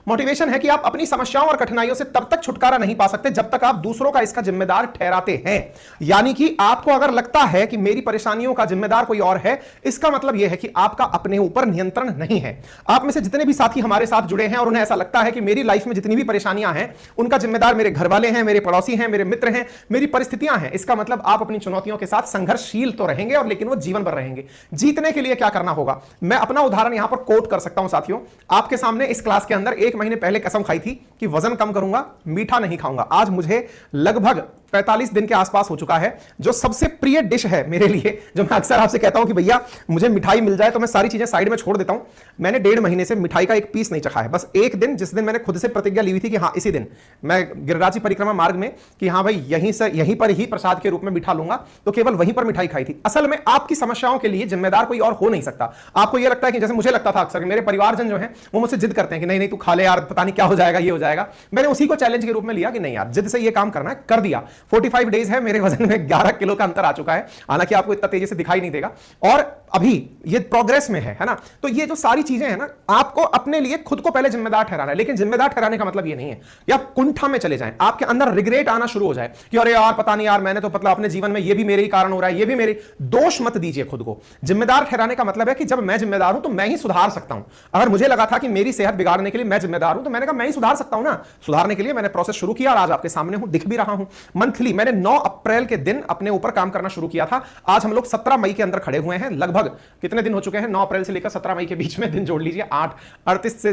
Motivation है कि आप अपनी समस्याओं और कठिनाइयों से तब तक छुटकारा नहीं पा सकते जब तक आप दूसरों का इसका जिम्मेदार ठहराते हैं। यानी कि आपको अगर लगता है कि मेरी परेशानियों का जिम्मेदार कोई और है, इसका मतलब यह है कि आपका अपने ऊपर नियंत्रण नहीं है। आप में से जितने भी साथी हमारे साथ जुड़े हैं और उन्हें ऐसा लगता है कि मेरी लाइफ में जितनी भी परेशानियां हैं उनका जिम्मेदार मेरे घर वाले हैं, मेरे पड़ोसी हैं, मेरे मित्र हैं, मेरी परिस्थितियां हैं, इसका मतलब आप अपनी चुनौतियों के साथ संघर्षशील तो रहेंगे और लेकिन वो जीवन भर रहेंगे। जीतने के लिए क्या करना होगा, मैं अपना उदाहरण यहां पर कोट कर सकता हूं साथियों। आपके सामने इस क्लास के अंदर 1 महीने पहले कसम खाई थी कि वजन कम करूंगा, मीठा नहीं खाऊंगा। आज मुझे लगभग 45 दिन के आसपास हो चुका है। जो सबसे प्रिय डिश है मेरे लिए, जो मैं अक्सर आपसे कहता हूं कि भैया मुझे मिठाई मिल जाए तो मैं सारी चीजें साइड में छोड़ देता हूं, मैंने 1.5 महीने से मिठाई का एक पीस नहीं चखा है। बस एक दिन, जिस दिन मैंने खुद से प्रतिज्ञा ली हुई थी कि हाँ इसी दिन मैं गिरिराज परिक्रमा मार्ग में कि हाँ भाई यहीं पर ही प्रसाद के रूप में मीठा लूंगा, तो केवल वहीं पर मिठाई खाई थी। असल में आपकी समस्याओं के लिए जिम्मेदार कोई और हो नहीं सकता। आपको यह लगता है कि जैसे मुझे लगता था अक्सर मेरे परिवारजन जो है वो मुझसे जिद करते हैं कि नहीं नहीं तू खा ले यार, पता नहीं क्या हो जाएगा, ये हो जाएगा। मैंने उसी को चैलेंज के रूप में लिया कि नहीं यार, जिद से ये काम करना है, कर दिया। 45 डेज है, मेरे वजन में 11 किलो का अंतर आ चुका है। हालांकि आपको इतना तेजी से दिखाई नहीं देगा और अभी ये प्रोग्रेस में है ना। तो ये जो सारी चीजें हैं ना, आपको अपने लिए खुद को पहले जिम्मेदार ठहराना है। लेकिन जिम्मेदार ठहराने का मतलब ये नहीं है कि आप कुंठा में चले जाएं, आपके अंदर रिग्रेट आना शुरू हो जाए कि अरे यार पता नहीं यार, मैंने तो मतलब अपने जीवन में ये भी मेरे ही कारण हो रहा है, ये भी मेरे। दोष मत दीजिए खुद को। जिम्मेदार ठहराने का मतलब है कि जब मैं जिम्मेदार हूं तो मैं ही सुधार सकता हूं। अगर मुझे लगा था कि मेरी सेहत बिगाड़ने के लिए मैं जिम्मेदार हूं, तो मैंने कहा मैं ही सुधार सकता हूं ना। सुधारने के लिए मैंने प्रोसेस शुरू किया और आज आपके सामने हूं, दिख भी रहा हूं। मंथली मैंने 9 अप्रैल के दिन अपने ऊपर काम करना शुरू किया था। आज हम लोग 17 मई के अंदर खड़े हुए हैं। लगभग कितने दिन हो चुके हैं, 9 अप्रैल से लेकर 17 मई के बीच में दिन जोड़ लीजिए, 38 से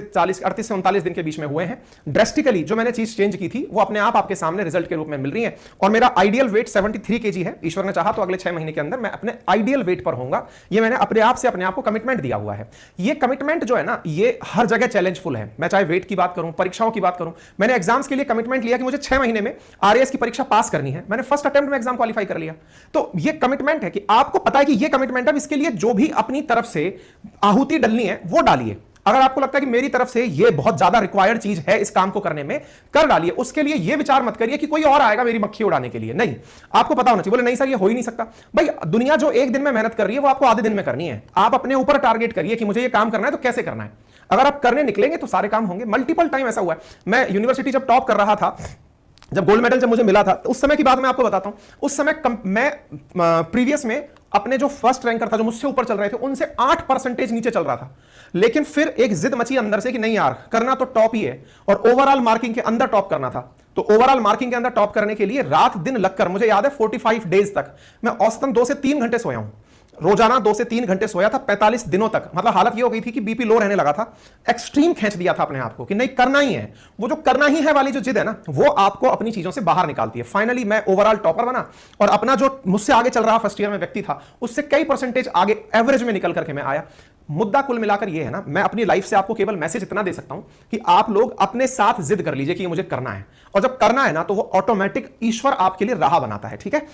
39 दिन के बीच में हुए हैं। ड्रेस्टिकली जो मैंने चीज चेंज की थी वो अपने आप आपके सामने रिजल्ट के रूप में मिल रही है। और मेरा आइडियल वेट 73 केजी है। ईश्वर ने चाहा तो अगले 6 महीने के अंदर मैं अपने आइडियल वेट पर होऊंगा। ये मैंने अपने आप से अपने आप को कमिटमेंट दिया हुआ है। ये कमिटमेंट जो है ना, ये हर जगह चैलेंजफुल है। मैं चाहे वेट की बात करूं, परीक्षाओं की बात करूं, मैंने एग्जाम्स के लिए कमिटमेंट लिया कि मुझे 6 महीने में आरएएस की परीक्षा पास करनी है। मैंने फर्स्ट अटेम्प्ट में एग्जाम क्वालिफाई कर लिया। तो ये कमिटमेंट है कि आपको पता है कि ये कमिटमेंट है, इसके लिए जो भी अपनी तरफ से आहुति डलनी है वो डालिए। अगर आपको लगता है कि मेरी तरफ से ये बहुत ज्यादा रिक्वायर्ड चीज है इस काम को करने में, कर डालिए। उसके लिए ये विचार मत करिए कि कोई और आएगा मेरी मक्खी उड़ाने के लिए। नहीं, आपको पता होना चाहिए। बोले नहीं सर ये हो ही नहीं सकता। भाई दुनिया जो एक दिन में मेहनत कर रही है वो आपको आधे दिन में करनी है। आप अपने ऊपर टारगेट करिए कि मुझे ये काम करना है तो कैसे करना है। अगर आप करने निकलेंगे तो सारे काम होंगे। मल्टीपल टाइम ऐसा हुआ है। मैं यूनिवर्सिटी जब टॉप कर रहा था, जब गोल्ड मेडल जब मुझे मिला था, तो उस समय की बात मैं आपको बताता हूं। उस समय मैं प्रीवियस में अपने जो फर्स्ट रैंकर था, जो मुझसे ऊपर चल रहे थे, उनसे 8% नीचे चल रहा था। लेकिन फिर एक जिद मची अंदर से कि नहीं यार, करना तो टॉप ही है और ओवरऑल मार्किंग के अंदर टॉप करना था। तो ओवरऑल मार्किंग के अंदर टॉप करने के लिए रात दिन लगकर, मुझे याद है 45 डेज तक मैं औसतन 2 से 3 घंटे सोया हूं। रोजाना 2 से 3 घंटे सोया था 45 दिनों तक। मतलब हालत ये हो गई थी कि बीपी लो रहने लगा था। एक्सट्रीम खींच दिया था अपने आप को कि नहीं करना ही है। वो जो करना ही है वाली जो जिद है ना, वो आपको अपनी चीजों से बाहर निकालती है। फाइनली मैं ओवरऑल टॉपर बना और अपना जो मुझसे आगे चल रहा फर्स्ट ईयर में व्यक्ति था, उससे कई परसेंटेज आगे एवरेज में निकल करके मैं आया। मुद्दा कुल मिलाकर ये है ना, मैं अपनी लाइफ से आपको केवल मैसेज इतना दे सकता हूं कि आप लोग अपने साथ जिद कर लीजिए कि ये मुझे करना है। और जब करना है ना, तो वो ऑटोमेटिक ईश्वर आपके लिए राह बनाता है। ठीक है।